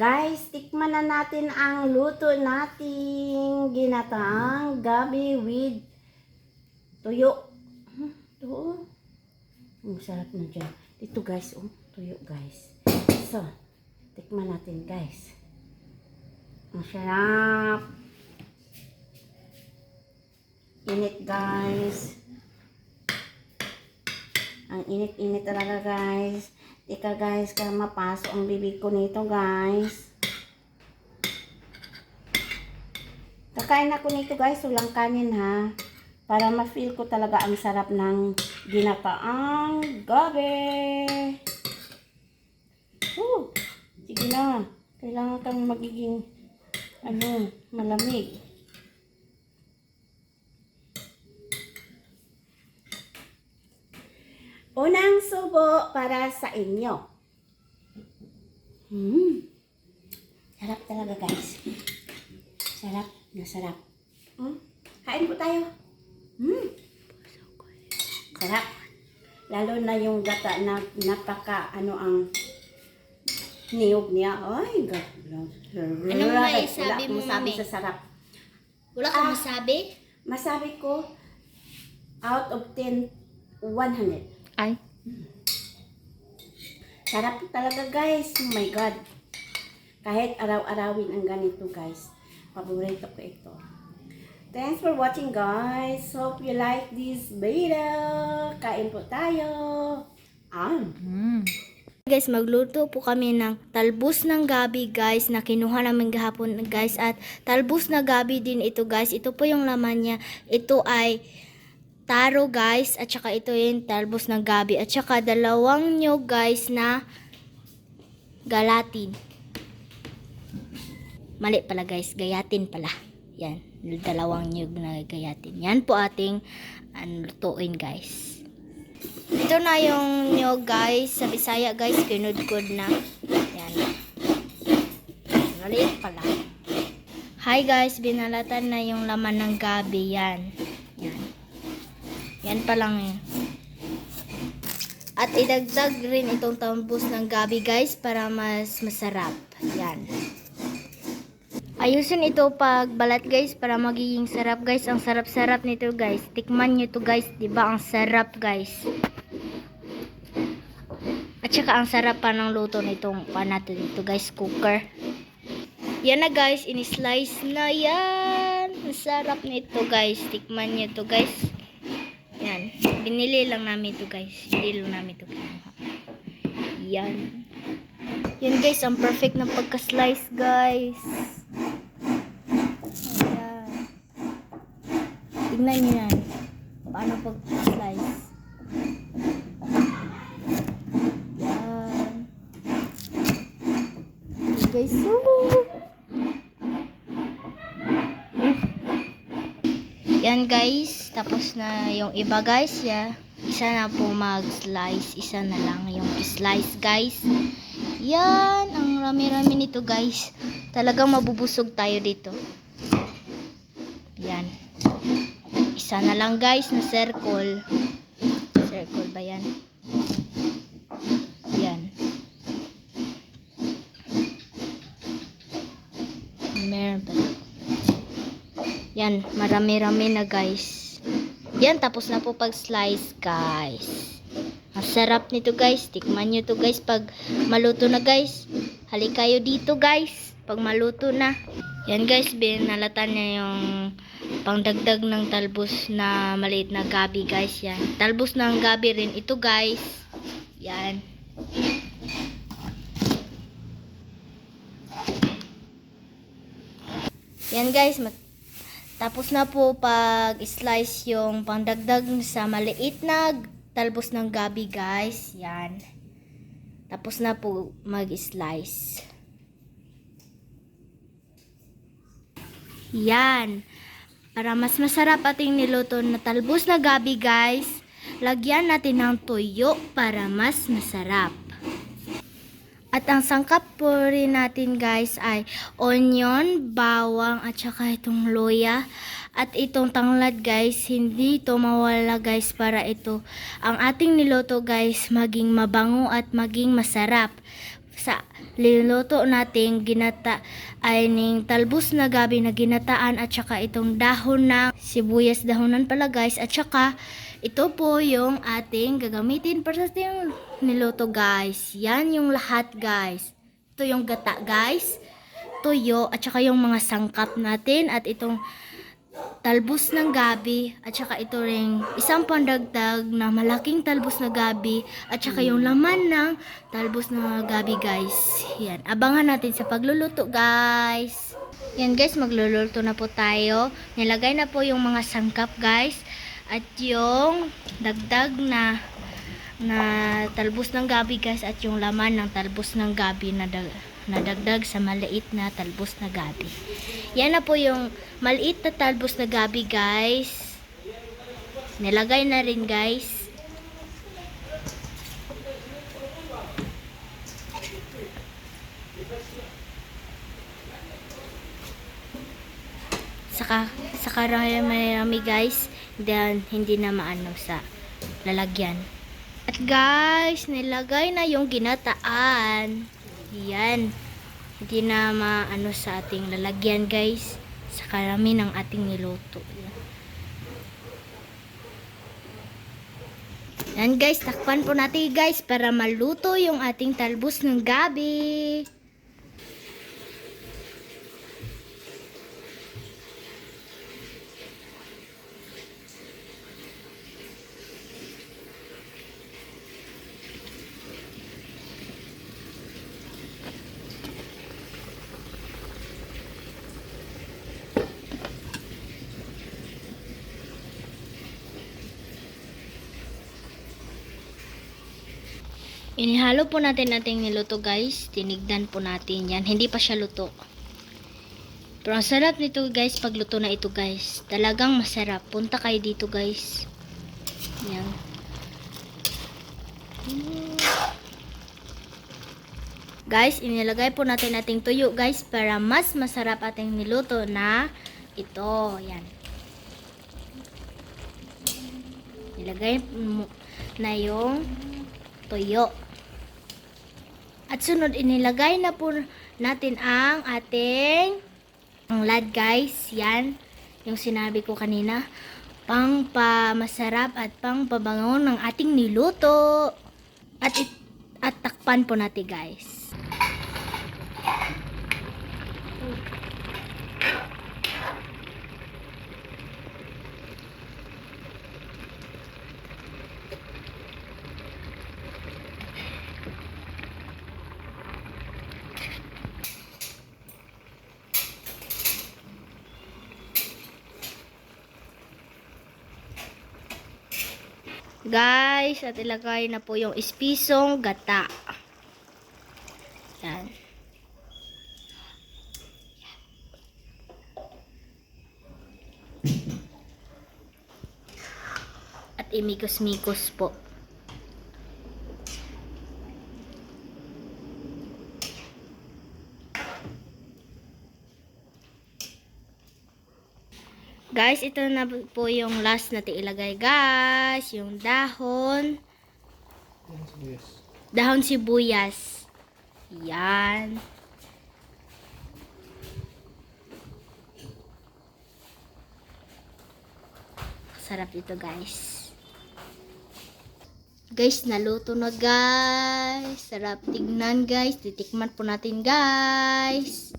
Guys, tikman na natin ang luto nating ginataang gabi with tuyo. Tuyo. Ang sarap na dyan. Ito guys, tuyo guys. So, tikman natin guys. Ang sarap. Init guys. Ang init-init talaga guys. Ika guys, kaya mapasok ang bibig ko nito guys. Kakain ako nito guys, walang kanin ha. Para ma-feel ko talaga ang sarap ng ginataang gabi. Sige na. Kailangan kang magiging malamig. Unang subo para sa inyo. Sarap talaga guys. Sarap na sarap. Kain po tayo. Sarap. Lalo na yung gata na napaka ang niyog niya. Ay, Anong maisabi mo, mami? Sa sarap. Wala kang masabi? Masabi ko, out of 10, 100. Ay. Sarap talaga guys. Oh my God. Kahit araw-arawin ang ganito guys. Paborito ko ito. Thanks for watching guys. Hope you like this video. Kain po tayo. Guys, magluto po kami ng talbos ng gabi guys na kinuha namin gahapon guys, at talbos na gabi din ito guys. Ito po yung laman niya. Ito ay taro guys, at saka ito yung talbos ng gabi, at saka dalawang nyog guys na galatin. Mali pala guys, gayatin pala. Yan, dalawang nyog na gayatin. Yan po ating lutuin guys. Ito na yung nyog guys, sa Bisaya guys, kinudkod na. Yan. Maliit pala. Hi guys, binalatan na yung laman ng gabi. Yan. Yan. Yan pa lang eh. At idagdag rin itong talbos ng gabi guys para mas masarap. Yan. Ayusin ito pag balat guys para magiging sarap guys. Ang sarap-sarap nito guys. Tikman nyo to guys. Diba ang sarap guys. At saka ang sarap pa ng luto nitong natin dito guys. Cooker. Yan na guys. In-slice na yan. Ang sarap nito guys. Tikman nyo to guys. Yan. Binili lang namin to guys. Hindi lang namin to kinuha. Yan. Yan guys. Ang perfect na pagka-slice guys. Ayan. Tignan nyo yan. Paano pag-slice. Yan. Okay guys. Yan guys, tapos na yung iba guys. Isa na po mag-slice, isa na lang yung slice guys. Yan, ang rami-rami nito guys. Talagang mabubusog tayo dito. Yan. Isa na lang guys na circle. Circle ba yan? Yan. Meron ba? Yan, marami-rami na guys. Yan, tapos na po pag-slice guys. Ang sarap nito guys. Tikman nyo to guys pag maluto na guys. Halik kayo dito guys pag maluto na. Yan guys, binalatan niya yung pangdagdag ng talbos na maliit na gabi guys. Yan, talbos ng gabi rin ito guys. Yan. Yan guys, tapos na po pag-slice yung pangdagdag sa maliit na talbos ng gabi, guys. Yan. Tapos na po mag-slice. Yan. Para mas masarap ating niluto na talbos na gabi, guys, lagyan natin ng tuyo para mas masarap. At ang sangkap po rin natin, guys, ay onion, bawang, at saka itong luya. At itong tanglad, guys, hindi ito mawala, guys, para ito ang ating niluto, guys, maging mabango at maging masarap. Sa niluto nating ginata ay ning talbos na gabi na ginataan at saka itong dahon ng sibuyas, dahonan pala, guys, at saka ito po yung ating gagamitin para sa ating niluto, guys. Yan yung lahat, guys. Ito yung gata, guys, tuyo, at saka yung mga sangkap natin at itong talbos ng gabi at saka ito ring isang pandagdag na malaking talbos na gabi at saka yung laman ng talbos na gabi, guys. Yan, abangan natin sa pagluluto, guys. Yan, guys, magluluto na po tayo. Nilagay na po yung mga sangkap, guys, at yung dagdag na talbos ng gabi, guys, at yung laman ng talbos ng gabi na dagdag sa maliit na talbos na gabi. Yan na po yung maliit na talbos na gabi, guys. Nilagay na rin, guys. Saka rami, guys, then hindi na maano sa lalagyan. At guys, nilagay na yung ginataan. Yan. Hindi na maano sa ating lalagyan, guys, sa karami ng ating niluto. Yan, guys, takpan po natin, guys, para maluto yung ating talbos ng gabi. Inihalo po natin ating niluto, guys. Tinignan po natin yan. Hindi pa siya luto. Pero ang sarap nito, guys, pag luto na ito, guys. Talagang masarap. Punta kayo dito, guys. Yan. Guys, inilagay po natin ating tuyo, guys, para mas masarap ating niluto na ito. Yan. Ilagay na yung tuyo. At sunod, inilagay na po natin ang ating tanglad, guys. Yan, yung sinabi ko kanina. Pang pamasarap at pang pabango ng ating niluto. At takpan po natin, guys. Guys, at ilagay na po yung espisong gata. Yan. At imikos-mikos po. Guys, ito na po yung last natin ilagay, guys. Yung dahon. Dahon sibuyas. Yan. Sarap ito, guys. Guys, naluto na, guys. Sarap tignan, guys. Titikman po natin, guys.